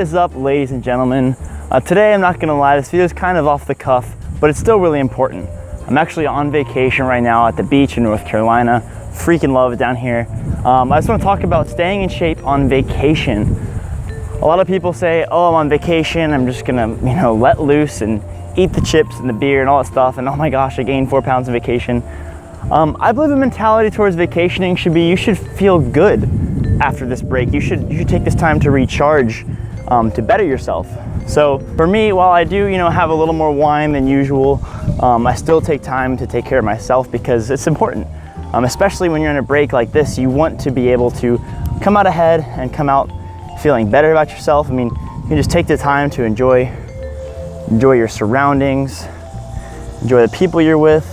is up, ladies and gentlemen? Today, I'm not gonna lie, this video is kind of off the cuff, but it's still really important. I'm actually on vacation right now at the beach in North Carolina. Freaking love it down here. I just want to talk about staying in shape on vacation. A lot of people say, oh, I'm on vacation, I'm just gonna, let loose and eat the chips and the beer and all that stuff, and oh my gosh, I gained 4 pounds on vacation. I believe the mentality towards vacationing should be, you should feel good after this break. You should take this time to recharge, to better yourself. So for me, while I do, have a little more wine than usual, I still take time to take care of myself because it's important. Especially when you're on a break like this, you want to be able to come out ahead and come out feeling better about yourself. I mean, you can just take the time to enjoy your surroundings, enjoy the people you're with.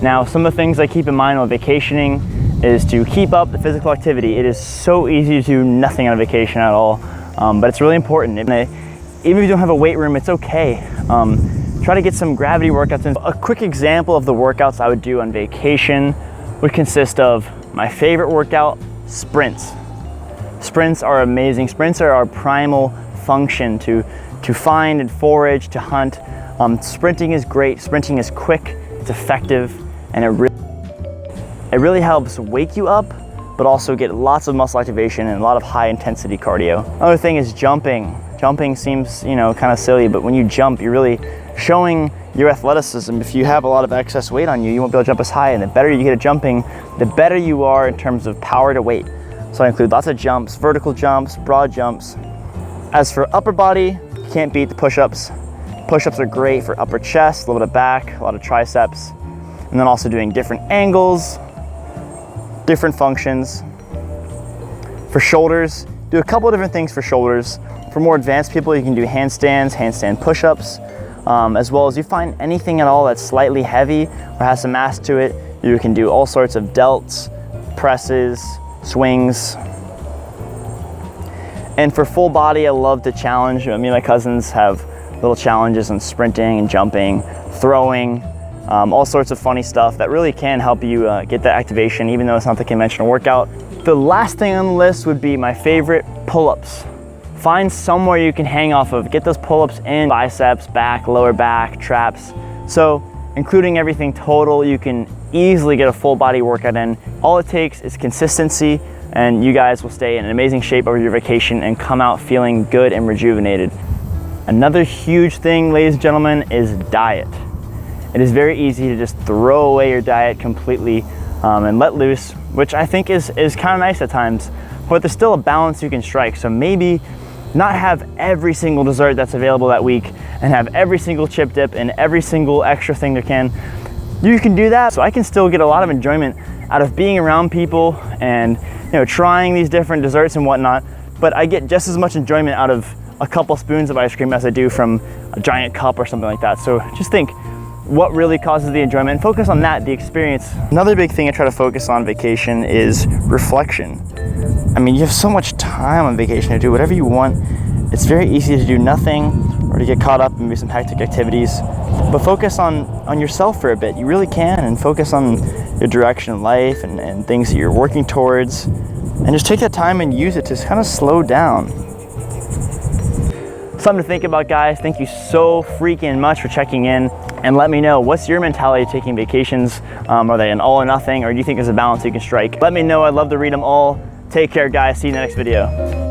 Now, some of the things I keep in mind while vacationing is to keep up the physical activity. It is so easy to do nothing on a vacation at all, but it's really important. Even if you don't have a weight room, it's okay. Try to get some gravity workouts in. A quick example of the workouts I would do on vacation would consist of my favorite workout, sprints. Sprints are amazing. Sprints are our primal function to find and forage, to hunt. Sprinting is great. Sprinting is quick, it's effective, and it really helps wake you up, but also get lots of muscle activation and a lot of high intensity cardio. Another thing is jumping. Jumping seems, kind of silly, but when you jump, you're really showing your athleticism. If you have a lot of excess weight on you, you won't be able to jump as high, and the better you get at jumping, the better you are in terms of power to weight. So I include lots of jumps, vertical jumps, broad jumps. As for upper body, you can't beat the push-ups. Push-ups are great for upper chest, a little bit of back, a lot of triceps, and then also doing different angles, different functions. For shoulders, do a couple of different things for shoulders. For more advanced people, you can do handstands, handstand push-ups, as well as you find anything at all that's slightly heavy or has some mass to it. You can do all sorts of delts, presses, swings. And for full body, I love to challenge. Me and my cousins have little challenges in sprinting and jumping, throwing, all sorts of funny stuff that really can help you get that activation, even though it's not the conventional workout. The last thing on the list would be my favorite, pull-ups. Find somewhere you can hang off of. Get those pull-ups in, biceps, back, lower back, traps. So including everything total, you can easily get a full body workout in. All it takes is consistency, and you guys will stay in amazing shape over your vacation and come out feeling good and rejuvenated. Another huge thing, ladies and gentlemen, is diet. It is very easy to just throw away your diet completely and let loose, which I think is kind of nice at times, but there's still a balance you can strike. So maybe not have every single dessert that's available that week and have every single chip dip and every single extra thing there can. You can do that, so I can still get a lot of enjoyment out of being around people and trying these different desserts and whatnot, but I get just as much enjoyment out of a couple spoons of ice cream as I do from a giant cup or something like that. So just think what really causes the enjoyment and focus on that, the experience. Another big thing I try to focus on vacation is reflection. I mean, you have so much time on vacation to do whatever you want. It's very easy to do nothing or to get caught up in maybe some hectic activities, but focus on yourself for a bit. You really can, and focus on your direction in life and things that you're working towards, and just take that time and use it to kind of slow down. Something to think about, guys. Thank you so freaking much for checking in, and let me know, what's your mentality taking vacations? Are they an all or nothing, or do you think there's a balance you can strike? Let me know. I'd love to read them all. Take care, guys. See you in the next video.